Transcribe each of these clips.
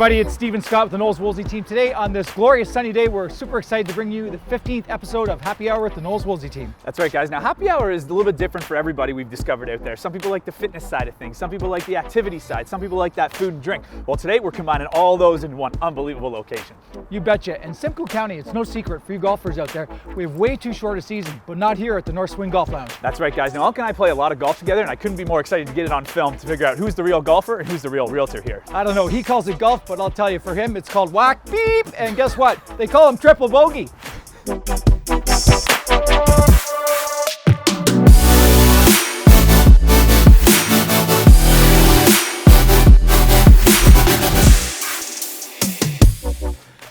everybody, it's Stephen Scott with the Knowles Woolsey team. Today on this glorious sunny day, we're super excited to bring you the 15th episode of Happy Hour with the Knowles Woolsey team. That's right, guys. Now, Happy Hour is a little bit different for everybody we've discovered out there. Some people like the fitness side of things, some people like the activity side, some people like that food and drink. Well, today we're combining all those in one unbelievable location. You betcha. In Simcoe County, it's no secret for you golfers out there, we have way too short a season, but not here at the North Swing Golf Lounge. That's right, guys. Now, Unc and I play a lot of golf together, and I couldn't be more excited to get it on film to figure out who's the real golfer and who's the real realtor here. I don't know, he calls it golf, but I'll tell you, for him, it's called whack, beep, and guess what? They call him triple bogey.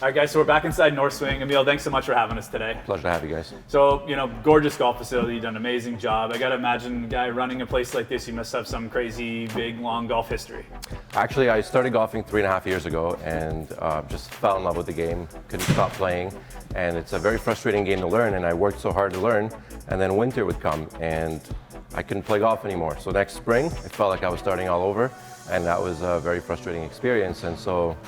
All right, guys, so we're back inside North Swing. Emil, thanks so much for having us today. Pleasure to have you guys. So, gorgeous golf facility, you've done an amazing job. I gotta imagine, a guy running a place like this, you must have some crazy, big, long golf history. Actually, I started golfing 3.5 years ago and just fell in love with the game, couldn't stop playing. And it's a very frustrating game to learn, and I worked so hard to learn, and then winter would come, and I couldn't play golf anymore. So next spring, it felt like I was starting all over, and that was a very frustrating experience. And so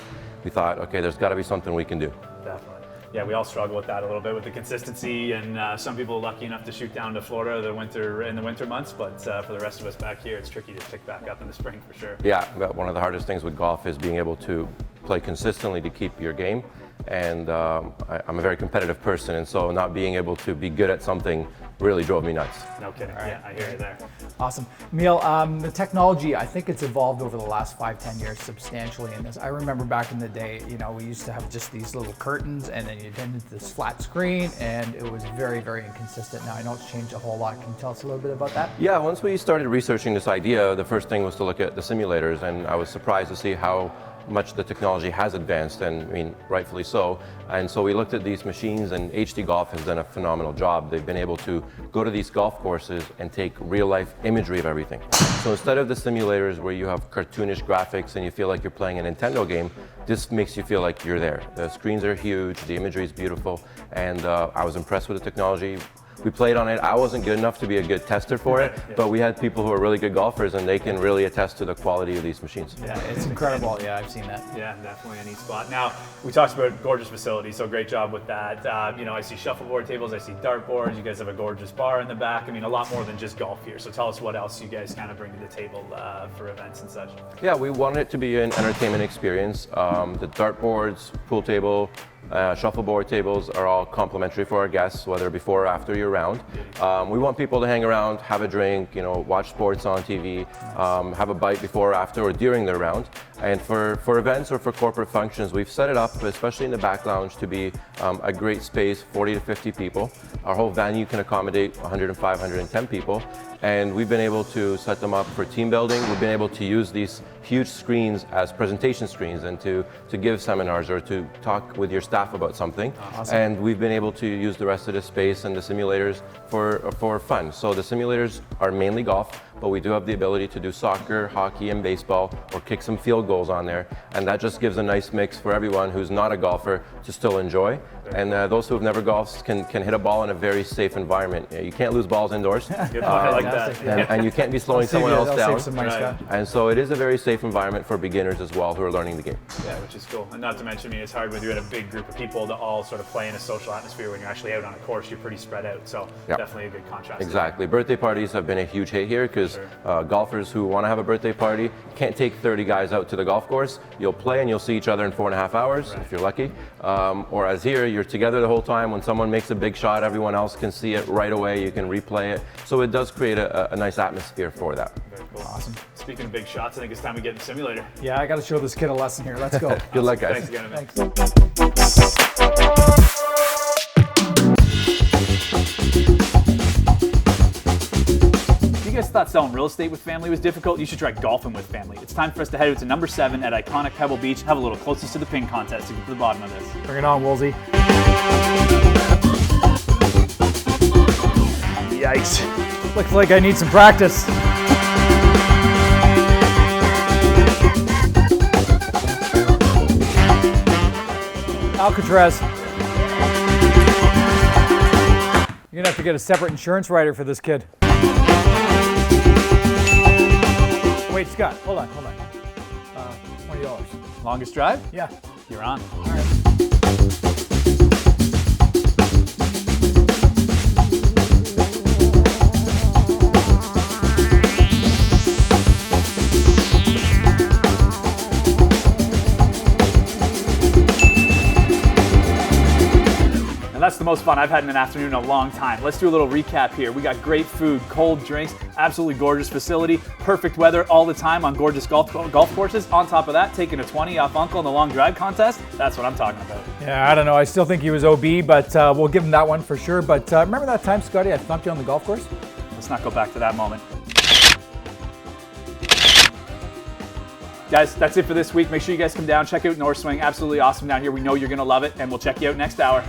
we thought, okay, there's got to be something we can do. Definitely. Yeah, we all struggle with that a little bit with the consistency, and some people are lucky enough to shoot down to Florida in the winter months, but for the rest of us back here, it's tricky to pick back up in the spring for sure. Yeah, but one of the hardest things with golf is being able to play consistently to keep your game. And I'm a very competitive person, and so not being able to be good at something really drove me nuts. No kidding. Right. Yeah, I hear you there. Awesome. Emil, the technology, I think it's evolved over the last 5-10 years substantially in this. I remember back in the day, we used to have just these little curtains, and then you turned into this flat screen, and it was very, very inconsistent. Now I know it's changed a whole lot. Can you tell us a little bit about that? Yeah, once we started researching this idea, the first thing was to look at the simulators, and I was surprised to see how much the technology has advanced, and I mean, rightfully so. And so we looked at these machines, and HD Golf has done a phenomenal job. They've been able to go to these golf courses and take real life imagery of everything. So instead of the simulators where you have cartoonish graphics and you feel like you're playing a Nintendo game, this makes you feel like you're there. The screens are huge, the imagery is beautiful, and I was impressed with the technology. We played on it. I wasn't good enough to be a good tester for it, but we had people who are really good golfers, and they can really attest to the quality of these machines. Yeah, it's incredible. Yeah, I've seen that. Yeah, definitely a neat spot. Now, we talked about gorgeous facility, so great job with that. I see shuffleboard tables, I see dartboards. You guys have a gorgeous bar in the back. I mean, a lot more than just golf here. So tell us what else you guys kind of bring to the table for events and such. Yeah, we wanted it to be an entertainment experience. The dartboards, pool table, shuffleboard tables are all complimentary for our guests, whether before or after your round. We want people to hang around, have a drink, watch sports on TV, have a bite before or after or during their round. And for events or for corporate functions, we've set it up, especially in the back lounge, to be a great space, 40 to 50 people. Our whole venue can accommodate 105, 110 people. And we've been able to set them up for team building. We've been able to use these huge screens as presentation screens and to give seminars or to talk with your staff about something. Awesome. And we've been able to use the rest of the space and the simulators for fun. So the simulators are mainly golf, but we do have the ability to do soccer, hockey, and baseball, or kick some field goals on there. And that just gives a nice mix for everyone who's not a golfer to still enjoy. And those who have never golfed can hit a ball in a very safe environment. You can't lose balls indoors. I like that. And you can't be slowing someone else down. Save some money, Scott. And so it is a very safe environment for beginners as well who are learning the game. Yeah, which is cool. And not to mention, it's hard when you're in a big group of people to all sort of play in a social atmosphere. When you're actually out on a course, you're pretty spread out. So definitely a good contrast. Exactly. Birthday parties have been a huge hit here because golfers who want to have a birthday party can't take 30 guys out to the golf course. You'll play and you'll see each other in 4.5 hours if you're lucky. Or as here, you're together the whole time. When someone makes a big shot, everyone else can see it right away. You can replay it. So it does create a nice atmosphere for that. Very cool. Awesome. Speaking of big shots, I think it's time we get in the simulator. Yeah, I got to show this kid a lesson here. Let's go. Good luck, guys. Thanks again, Emil. Thanks. If you guys thought selling real estate with family was difficult, you should try golfing with family. It's time for us to head out to number 7 at iconic Pebble Beach and have a little closest to the pin contest to get to the bottom of this. Bring it on, Woolsey. Yikes. Looks like I need some practice. Alcatraz. You're gonna have to get a separate insurance rider for this kid. Wait, Scott, hold on. $20. Longest drive? Yeah. You're on. All right. That's the most fun I've had in an afternoon in a long time. Let's do a little recap here. We got great food, cold drinks, absolutely gorgeous facility, perfect weather all the time on gorgeous golf courses. On top of that, taking a 20 off Uncle in the long drive contest. That's what I'm talking about. Yeah, I don't know. I still think he was OB, but we'll give him that one for sure. But remember that time, Scotty, I thumped you on the golf course? Let's not go back to that moment. Guys, that's it for this week. Make sure you guys come down, check out North Swing. Absolutely awesome down here. We know you're going to love it, and we'll check you out next hour.